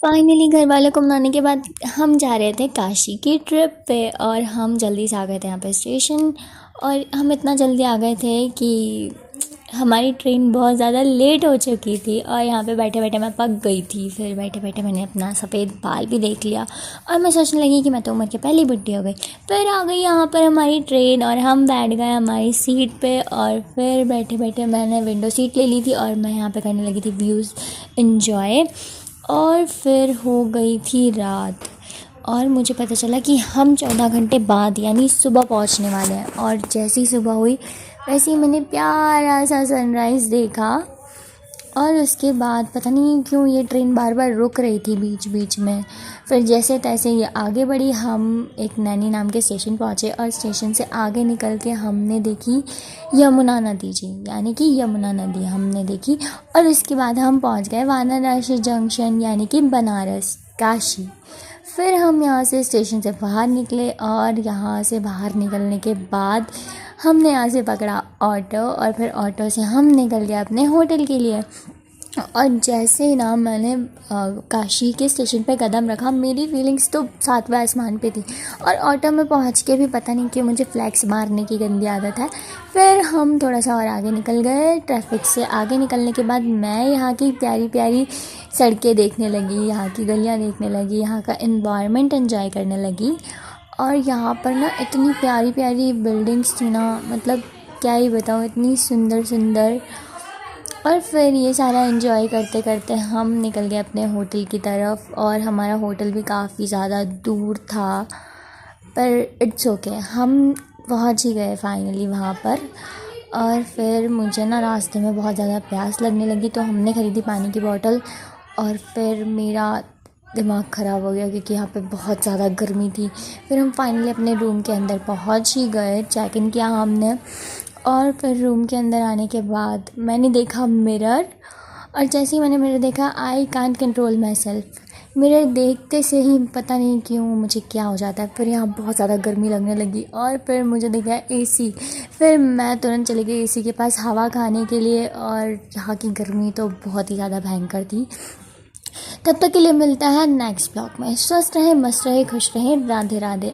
Finally घर वालों को मनाने के बाद हम जा रहे थे काशी की ट्रिप पे और हम जल्दी से आ गए थे यहाँ पे स्टेशन। और हम इतना जल्दी आ गए थे कि हमारी ट्रेन बहुत ज़्यादा लेट हो चुकी थी और यहाँ पे बैठे बैठे मैं पक गई थी। फिर बैठे बैठे मैंने अपना सफ़ेद बाल भी देख लिया और मैं सोचने लगी कि मैं तो उम्र के पहली बुढ़ी हो गई। फिर आ गई यहाँ पर हमारी ट्रेन और हम बैठ गए हमारी सीट पे और फिर बैठे बैठे मैंने विंडो सीट ले ली थी और मैं यहाँ पे करने लगी थी व्यूज़ इन्जॉय। और फिर हो गई थी रात और मुझे पता चला कि हम 14 घंटे बाद यानी सुबह पहुंचने वाले हैं। और जैसी सुबह हुई वैसे ही मैंने प्यारा सा सनराइज़ देखा। और उसके बाद पता नहीं क्यों ये ट्रेन बार बार रुक रही थी बीच बीच में। फिर जैसे तैसे ये आगे बढ़ी, हम एक नैनी नाम के स्टेशन पहुँचे और स्टेशन से आगे निकल के हमने देखी यमुना नदी जी, यानी कि यमुना नदी हमने देखी। और उसके बाद हम पहुँच गए वाराणसी जंक्शन यानी कि बनारस काशी। फिर हम यहाँ से स्टेशन से बाहर निकले और यहाँ से बाहर निकलने के बाद हमने यहाँ से पकड़ा ऑटो और फिर ऑटो से हम निकल गए अपने होटल के लिए। और जैसे ही ना मैंने काशी के स्टेशन पे कदम रखा, मेरी फीलिंग्स तो सातवें आसमान पे थी। और ऑटो में पहुंच के भी पता नहीं क्यों मुझे फ्लैक्स मारने की गंदी आदत है। फिर हम थोड़ा सा और आगे निकल गए। ट्रैफिक से आगे निकलने के बाद मैं यहाँ की प्यारी प्यारी सड़कें देखने लगी, यहाँ की गलियाँ देखने लगी, यहाँ का एनवायरनमेंट एंजॉय करने लगी। और यहाँ पर ना इतनी प्यारी प्यारी बिल्डिंग्स थी ना, मतलब क्या ही बताऊँ, इतनी सुंदर सुंदर। और फिर ये सारा एंजॉय करते करते हम निकल गए अपने होटल की तरफ और हमारा होटल भी काफ़ी ज़्यादा दूर था, पर इट्स ओके, हम पहुंच ही गए फाइनली वहाँ पर। और फिर मुझे ना रास्ते में बहुत ज़्यादा प्यास लगने लगी तो हमने ख़रीदी पानी की बोतल। और फिर मेरा दिमाग ख़राब हो गया क्योंकि यहाँ पे बहुत ज़्यादा गर्मी थी। फिर हम फाइनली अपने रूम के अंदर पहुँच ही गए, चेक इन किया हमने। और फिर रूम के अंदर आने के बाद मैंने देखा मिरर, और जैसे ही मैंने मिरर देखा I can't control my self. Mirror देखते से ही पता नहीं क्यों मुझे क्या हो जाता है। फिर यहाँ बहुत ज़्यादा गर्मी लगने लगी और फिर मुझे दिखा एसी। फिर मैं तुरंत चली गई एसी के पास हवा खाने के लिए और यहाँ की गर्मी तो बहुत ही ज़्यादा भयंकर थी। तब तक के लिए मिलता है नेक्स्ट ब्लॉग में। स्वस्थ रहें, मस्त रहें, खुश रहें। राधे राधे।